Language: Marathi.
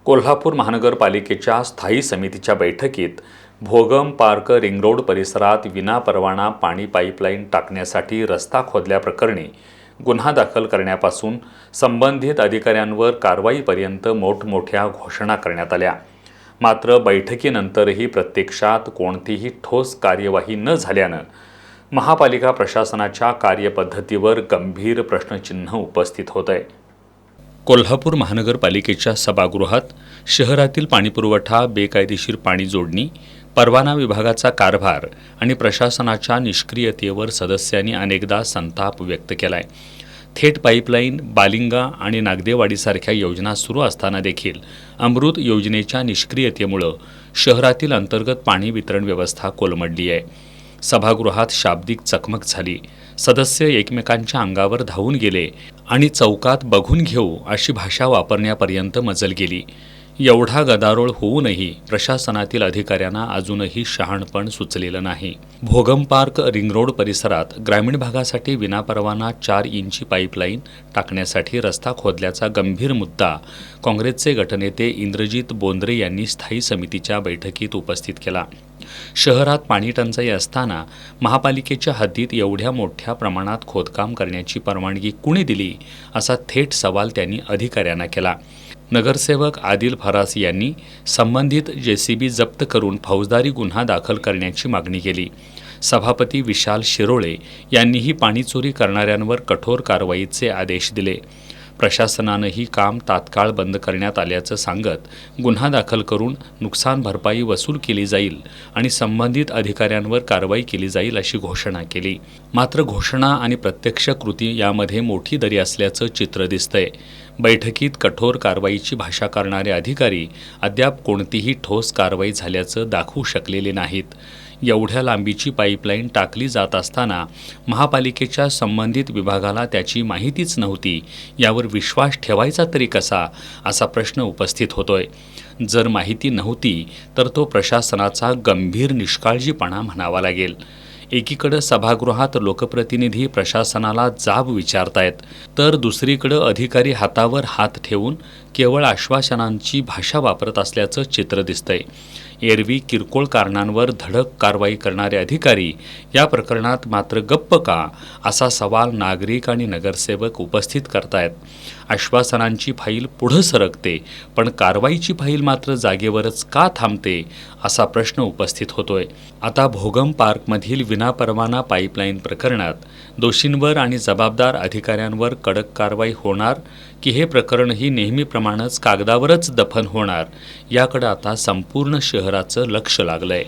कोल्हापूर महानगरपालिकेच्या स्थायी समितीच्या बैठकीत भोगम पार्क रिंग रोड परिसरात विनापरवाना पाणी पाईपलाईन टाकण्यासाठी रस्ता खोदल्याप्रकरणी गुन्हा दाखल करण्यापासून संबंधित अधिकाऱ्यांवर कारवाईपर्यंत मोठमोठ्या घोषणा करण्यात आल्या। मात्र बैठकीनंतरही प्रत्यक्षात कोणतीही ठोस कार्यवाही न झाल्यानं महापालिका प्रशासनाच्या कार्यपद्धतीवर गंभीर प्रश्नचिन्ह उपस्थित होत आहे। कोल्हापूर महानगरपालिकेच्या सभागृहात शहरातील पाणीपुरवठा, बेकायदेशीर पाणी जोडणी, परवाना विभागाचा कारभार आणि प्रशासनाच्या निष्क्रियतेवर सदस्यांनी अनेकदा संताप व्यक्त केलाय। थेट पाईपलाईन, बालिंगा आणि नागदेवाडीसारख्या योजना सुरू असताना देखील अमृत योजनेच्या निष्क्रियतेमुळे शहरातील अंतर्गत पाणी वितरण व्यवस्था कोलमडली आहे। सभागृहात शाब्दिक चकमक झाली, सदस्य एकमेकांच्या अंगावर धावून गेले आणि चौकात बघून घेऊ अशी भाषा वापरण्यापर्यंत मजल गेली। एवढा गदारोळ होऊनही प्रशासनातील अधिकाऱ्यांना अजूनही शहाणपण सुचलेलं नाही। भोगम पार्क रिंग रोड परिसरात ग्रामीण भागासाठी विनापरवाना 4 इंची पाईपलाईन टाकण्यासाठी रस्ता खोदल्याचा गंभीर मुद्दा काँग्रेसचे गटनेते इंद्रजित बोंद्रे यांनी स्थायी समितीच्या बैठकीत उपस्थित केला। शहरात पाणी टंचाई असताना महापालिकेच्या हद्दीत एवढ्या मोठ्या प्रमाणात खोदकाम करण्याची परवानगी कुणी दिली, असा थेट सवाल त्यांनी अधिकाऱ्यांना केला। नगरसेवक आदिल फरास यांनी संबंधित JCB जप्त करून फौजदारी गुन्हा दाखल करण्याची मागणी केली। सभापती विशाल शिरोळे यांनीही पाणी चोरी करणाऱ्यांवर कठोर कारवाईचे आदेश दिले। प्रशासनानंही काम तात्काळ बंद करण्यात आल्याचं सांगत गुन्हा दाखल करून नुकसान भरपाई वसूल केली जाईल आणि संबंधित अधिकाऱ्यांवर कारवाई केली जाईल अशी घोषणा केली। मात्र घोषणा आणि प्रत्यक्ष कृती यामध्ये मोठी दरी असल्याचं चित्र दिसतंय। बैठकीत कठोर कारवाईची भाषा करणारे अधिकारी अद्याप कोणतीही ठोस कारवाई झाल्याचं दाखवू शकलेले नाहीत। एवढ्या लांबीची पाईपलाईन टाकली जात असताना महापालिकेच्या संबंधित विभागाला त्याची माहितीच नव्हती, यावर विश्वास ठेवायचा तरी कसा, असा प्रश्न उपस्थित होतोय। जर माहिती नव्हती तर तो प्रशासनाचा गंभीर निष्काळजीपणा म्हणावा लागेल। एकीकडे सभागृहात लोकप्रतिनिधी प्रशासनाला जाब विचारतायत, तर दुसरीकडे अधिकारी हातावर हात ठेवून केवळ आश्वासनांची भाषा वापरत असल्याचं चित्र दिसतंय। एरवी किरकोळ कारणांवर धडक कारवाई करणारे अधिकारी या प्रकरणात मात्र गप्प का, असा सवाल नागरिक आणि नगरसेवक उपस्थित करतायत। आश्वासनांची फाईल पुढे सरकते, पण कारवाईची फाईल मात्र जागेवरच का थांबते, असा प्रश्न उपस्थित होतोय। आता भोगम पार्कमधील विनापरवाना पाईपलाईन प्रकरणात दोषींवर आणि जबाबदार अधिकाऱ्यांवर कडक कारवाई होणार की हे प्रकरणही नेहमीप्रमाणेच कागदावरच दफन होणार, याकडे आता संपूर्ण शहराचं लक्ष लागलंय।